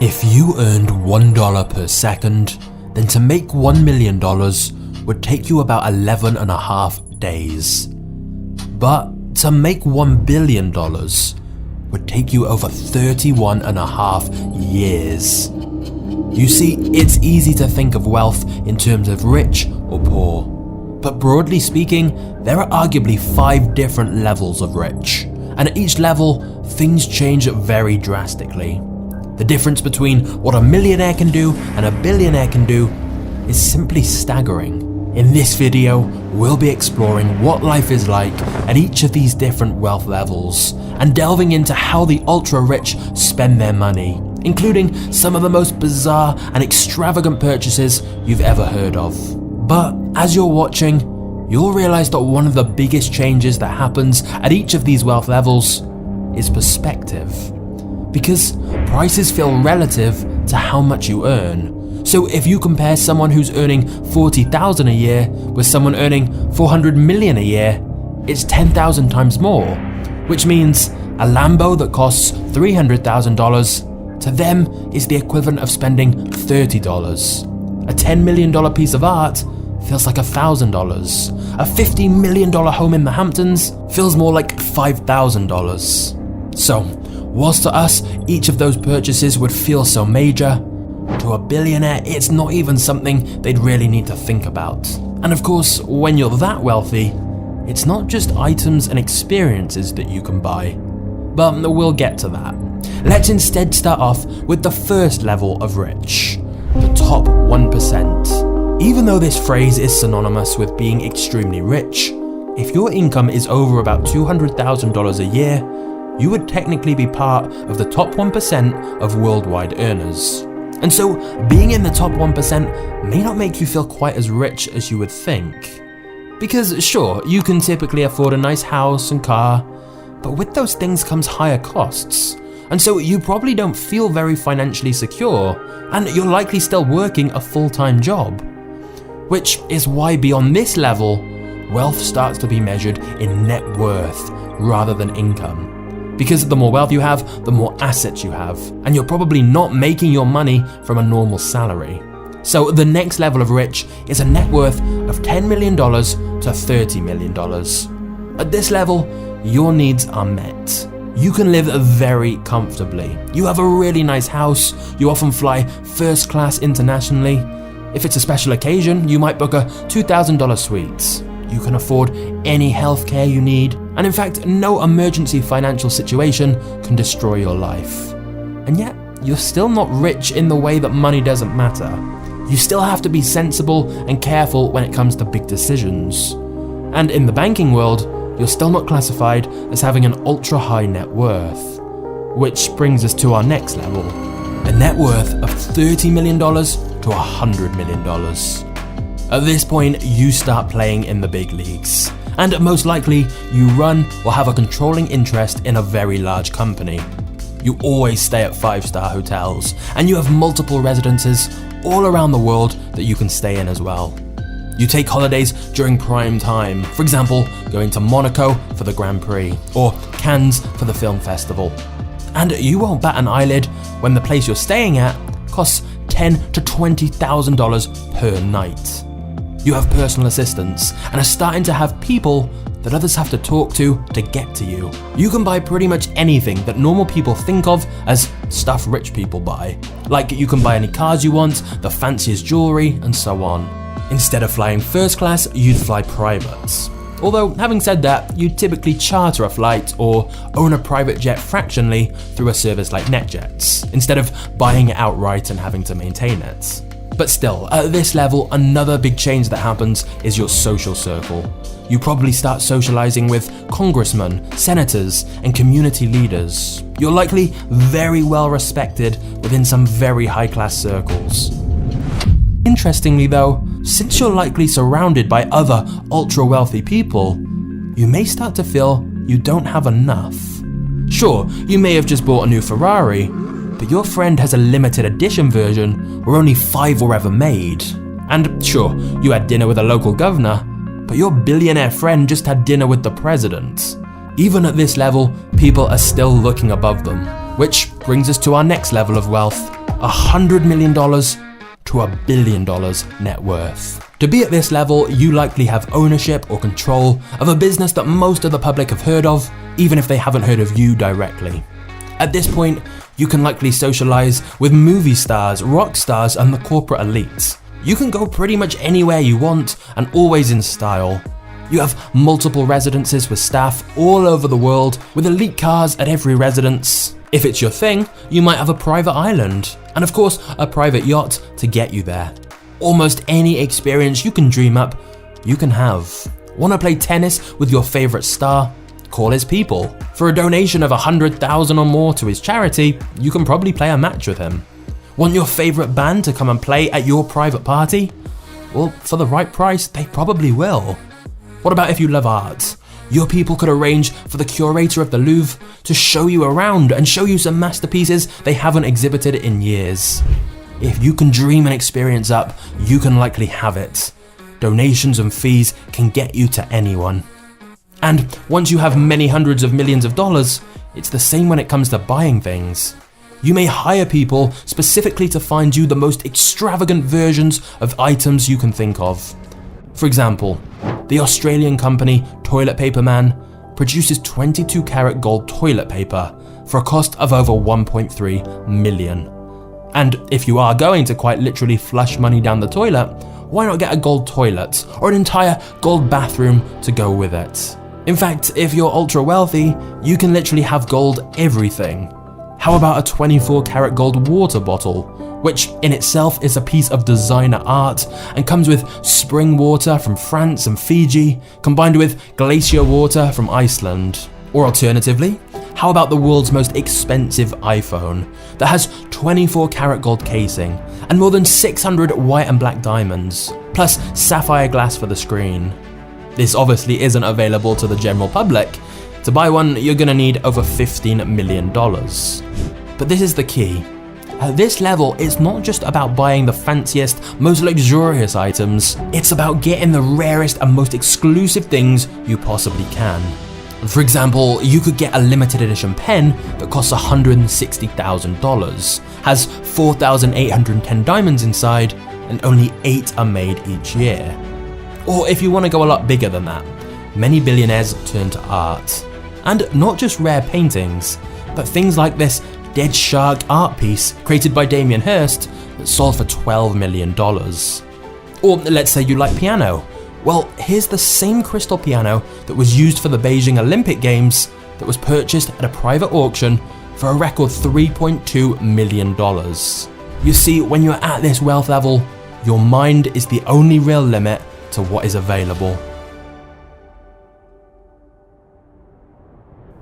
If you earned $1 per second, then to make $1 million would take you about 11.5 days. But to make $1 billion would take you over 31.5 years. You see, it's easy to think of wealth in terms of rich or poor. But broadly speaking, there are arguably 5 different levels of rich. And at each level, things change very drastically. The difference between what a millionaire can do and a billionaire can do is simply staggering. In this video, we'll be exploring what life is like at each of these different wealth levels and delving into how the ultra-rich spend their money, including some of the most bizarre and extravagant purchases you've ever heard of. But as you're watching, you'll realize that one of the biggest changes that happens at each of these wealth levels is perspective. Because prices feel relative to how much you earn. So if you compare someone who's earning $40,000 a year with someone earning $400 million a year, it's 10,000 times more, which means a Lambo that costs $300,000 to them is the equivalent of spending $30. A $10 million piece of art feels like $1,000. A $50 million home in the Hamptons feels more like $5,000. So, whilst to us, each of those purchases would feel so major, to a billionaire, it's not even something they'd really need to think about. And of course, when you're that wealthy, it's not just items and experiences that you can buy. But we'll get to that. Let's instead start off with the first level of rich, the top 1%. Even though this phrase is synonymous with being extremely rich, if your income is over about $200,000 a year, you would technically be part of the top 1% of worldwide earners. And so, being in the top 1% may not make you feel quite as rich as you would think. Because sure, you can typically afford a nice house and car, but with those things comes higher costs. And so you probably don't feel very financially secure, and you're likely still working a full-time job. Which is why beyond this level, wealth starts to be measured in net worth rather than income. Because the more wealth you have, the more assets you have, and you're probably not making your money from a normal salary. So the next level of rich is a net worth of $10 million to $30 million. At this level, your needs are met. You can live very comfortably. You have a really nice house, you often fly first class internationally. If it's a special occasion, you might book a $2,000 suite. You can afford any healthcare you need, and in fact, no emergency financial situation can destroy your life. And yet, you're still not rich in the way that money doesn't matter. You still have to be sensible and careful when it comes to big decisions. And in the banking world, you're still not classified as having an ultra-high net worth. Which brings us to our next level, a net worth of $30 million to $100 million. At this point, you start playing in the big leagues, and most likely, you run or have a controlling interest in a very large company. You always stay at 5-star hotels, and you have multiple residences all around the world that you can stay in as well. You take holidays during prime time, for example, going to Monaco for the Grand Prix, or Cannes for the film festival. And you won't bat an eyelid when the place you're staying at costs $10,000 to $20,000 per night. You have personal assistants and are starting to have people that others have to talk to get to you. You can buy pretty much anything that normal people think of as stuff rich people buy. Like you can buy any cars you want, the fanciest jewelry, and so on. Instead of flying first class, you'd fly private. Although, having said that, you'd typically charter a flight or own a private jet fractionally through a service like NetJets, instead of buying it outright and having to maintain it. But still, at this level, another big change that happens is your social circle. You probably start socializing with congressmen, senators, and community leaders. You're likely very well respected within some very high-class circles. Interestingly though, since you're likely surrounded by other ultra-wealthy people, you may start to feel you don't have enough. Sure, you may have just bought a new Ferrari, but your friend has a limited edition version where only 5 were ever made. And sure, you had dinner with a local governor, but your billionaire friend just had dinner with the president. Even at this level, people are still looking above them, which brings us to our next level of wealth, $100 million to $1 billion net worth. To be at this level, you likely have ownership or control of a business that most of the public have heard of, even if they haven't heard of you directly. At this point, you can likely socialize with movie stars, rock stars, and the corporate elites. You can go pretty much anywhere you want and always in style. You have multiple residences with staff all over the world, with elite cars at every residence. If it's your thing, you might have a private island, and of course, a private yacht to get you there. Almost any experience you can dream up, you can have. Want to play tennis with your favorite star? Call his people. For a donation of $100,000 or more to his charity, you can probably play a match with him. Want your favorite band to come and play at your private party? Well, for the right price, they probably will. What about if you love art? Your people could arrange for the curator of the Louvre to show you around and show you some masterpieces they haven't exhibited in years. If you can dream an experience up, you can likely have it. Donations and fees can get you to anyone. And once you have many hundreds of millions of dollars, it's the same when it comes to buying things. You may hire people specifically to find you the most extravagant versions of items you can think of. For example, the Australian company Toilet Paper Man produces 22 karat gold toilet paper for a cost of over 1.3 million. And if you are going to quite literally flush money down the toilet, why not get a gold toilet or an entire gold bathroom to go with it? In fact, if you're ultra wealthy, you can literally have gold everything. How about a 24 karat gold water bottle, which in itself is a piece of designer art and comes with spring water from France and Fiji, combined with glacier water from Iceland? Or alternatively, how about the world's most expensive iPhone that has 24 karat gold casing and more than 600 white and black diamonds, plus sapphire glass for the screen? This obviously isn't available to the general public. To buy one, you're gonna need over $15 million. But this is the key. At this level, it's not just about buying the fanciest, most luxurious items, it's about getting the rarest and most exclusive things you possibly can. For example, you could get a limited edition pen that costs $160,000, has 4,810 diamonds inside, and only 8 are made each year. Or if you want to go a lot bigger than that, many billionaires turn to art. And not just rare paintings, but things like this dead shark art piece created by Damien Hirst that sold for $12 million. Or let's say you like piano. Well, here's the same crystal piano that was used for the Beijing Olympic Games that was purchased at a private auction for a record $3.2 million. You see, when you're at this wealth level, your mind is the only real limit to what is available.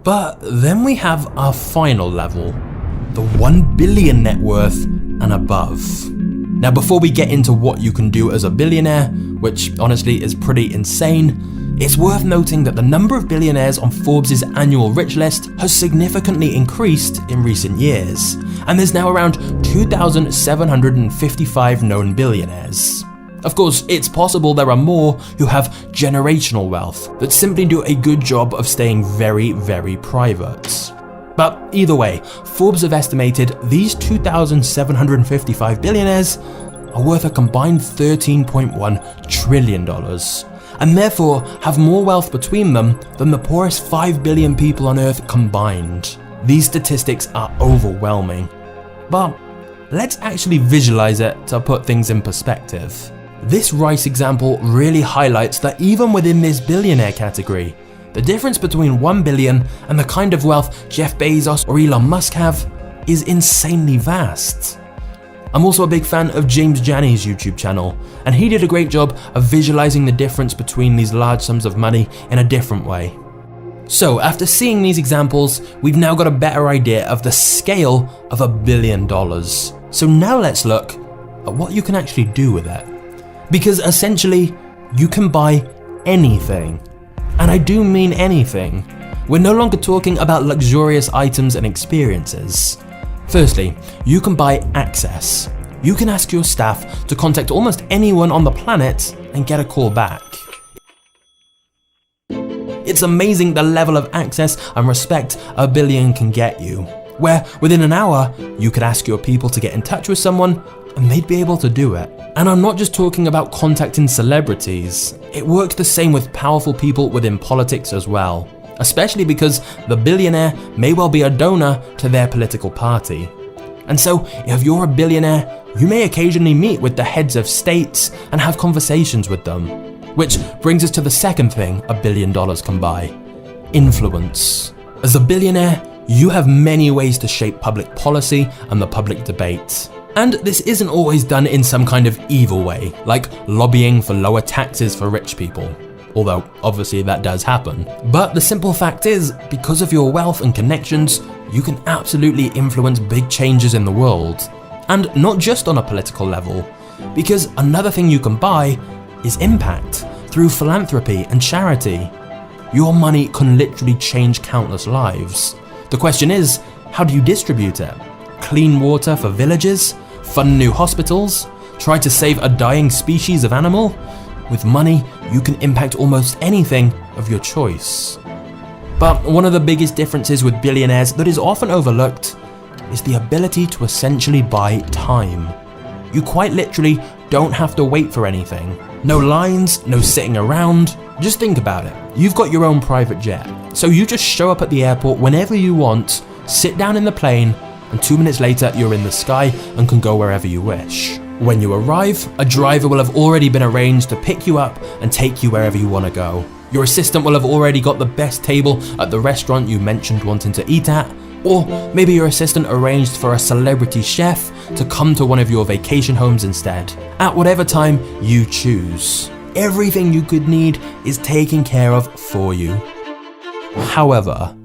But then we have our final level, the 1 billion net worth and above. Now, before we get into what you can do as a billionaire, which honestly is pretty insane, it's worth noting that the number of billionaires on Forbes' annual rich list has significantly increased in recent years, and there's now around 2,755 known billionaires. Of course, it's possible there are more who have generational wealth that simply do a good job of staying very, very private. But either way, Forbes have estimated these 2,755 billionaires are worth a combined $13.1 trillion, and therefore have more wealth between them than the poorest 5 billion people on Earth combined. These statistics are overwhelming. But let's actually visualize it to put things in perspective. This rice example really highlights that even within this billionaire category, the difference between 1 billion and the kind of wealth Jeff Bezos or Elon Musk have is insanely vast. I'm also a big fan of James Janney's YouTube channel, and he did a great job of visualizing the difference between these large sums of money in a different way. So after seeing these examples, we've now got a better idea of the scale of $1 billion. So now let's look at what you can actually do with it. Because essentially, you can buy anything. And I do mean anything. We're no longer talking about luxurious items and experiences. Firstly, you can buy access. You can ask your staff to contact almost anyone on the planet and get a call back. It's amazing the level of access and respect $1 billion can get you. where within an hour, you could ask your people to get in touch with someone and they'd be able to do it. And I'm not just talking about contacting celebrities. It works the same with powerful people within politics as well, especially because the billionaire may well be a donor to their political party. And so, if you're a billionaire, you may occasionally meet with the heads of states and have conversations with them. Which brings us to the second thing $1 billion can buy: influence. As a billionaire, you have many ways to shape public policy and the public debate. And this isn't always done in some kind of evil way, like lobbying for lower taxes for rich people. Although, obviously that does happen. But the simple fact is, because of your wealth and connections, you can absolutely influence big changes in the world. And not just on a political level, because another thing you can buy is impact through philanthropy and charity. Your money can literally change countless lives. The question is, how do you distribute it? Clean water for villages? Fund new hospitals? Try to save a dying species of animal? With money, you can impact almost anything of your choice. But one of the biggest differences with billionaires that is often overlooked is the ability to essentially buy time. You quite literally don't have to wait for anything. No lines, no sitting around. Just think about it. You've got your own private jet, so you just show up at the airport whenever you want, sit down in the plane, and 2 minutes later you're in the sky and can go wherever you wish. When you arrive, a driver will have already been arranged to pick you up and take you wherever you want to go. Your assistant will have already got the best table at the restaurant you mentioned wanting to eat at, or maybe your assistant arranged for a celebrity chef to come to one of your vacation homes instead, at whatever time you choose. Everything you could need is taken care of for you. However,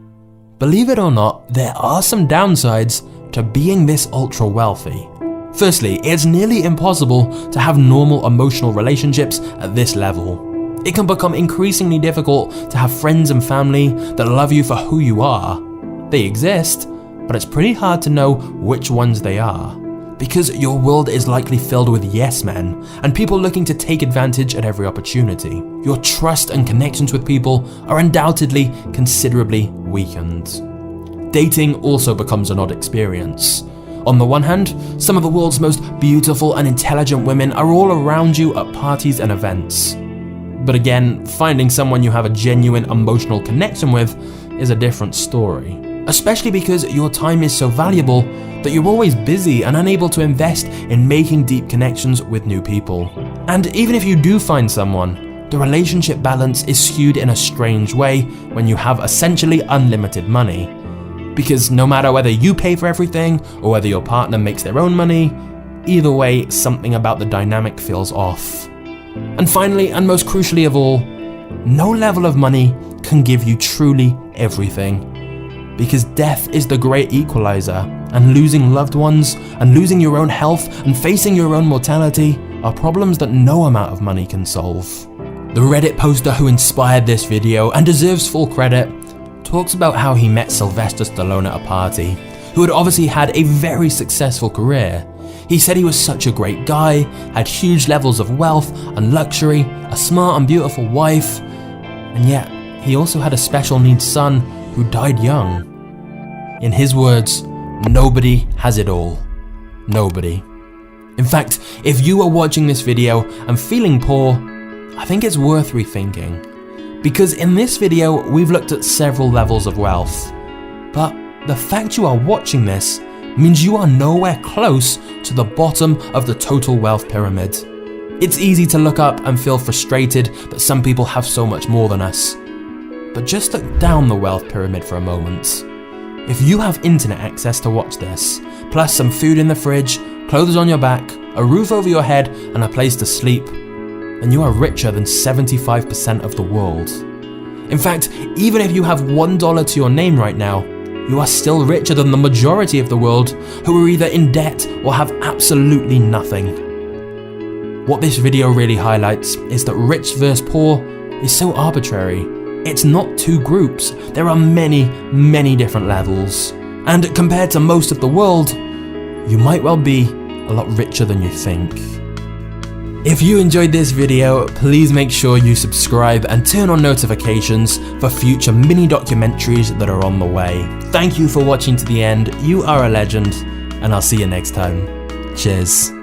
believe it or not, there are some downsides to being this ultra wealthy. Firstly, it's nearly impossible to have normal emotional relationships at this level. It can become increasingly difficult to have friends and family that love you for who you are. They exist, but it's pretty hard to know which ones they are. Because your world is likely filled with yes men and people looking to take advantage at every opportunity. Your trust and connections with people are undoubtedly considerably weakened. Dating also becomes an odd experience. On the one hand, some of the world's most beautiful and intelligent women are all around you at parties and events. But again, finding someone you have a genuine emotional connection with is a different story. Especially because your time is so valuable that you're always busy and unable to invest in making deep connections with new people. And even if you do find someone, the relationship balance is skewed in a strange way when you have essentially unlimited money. Because no matter whether you pay for everything or whether your partner makes their own money, either way, something about the dynamic feels off. And finally, and most crucially of all, no level of money can give you truly everything. Because death is the great equalizer, and losing loved ones, and losing your own health, and facing your own mortality are problems that no amount of money can solve. The Reddit poster who inspired this video, and deserves full credit, talks about how he met Sylvester Stallone at a party, who had obviously had a very successful career. He said he was such a great guy, had huge levels of wealth and luxury, a smart and beautiful wife, and yet he also had a special needs son who died young. In his words, nobody has it all. Nobody. In fact, if you are watching this video and feeling poor, I think it's worth rethinking. Because in this video, we've looked at several levels of wealth. But the fact you are watching this means you are nowhere close to the bottom of the total wealth pyramid. It's easy to look up and feel frustrated that some people have so much more than us. But just look down the wealth pyramid for a moment. If you have internet access to watch this, plus some food in the fridge, clothes on your back, a roof over your head, and a place to sleep, then you are richer than 75% of the world. In fact, even if you have $1 to your name right now, you are still richer than the majority of the world who are either in debt or have absolutely nothing. What this video really highlights is that rich versus poor is so arbitrary. It's not two groups, there are many, many different levels. And compared to most of the world, you might well be a lot richer than you think. If you enjoyed this video, please make sure you subscribe and turn on notifications for future mini documentaries that are on the way. Thank you for watching to the end, you are a legend, and I'll see you next time. Cheers.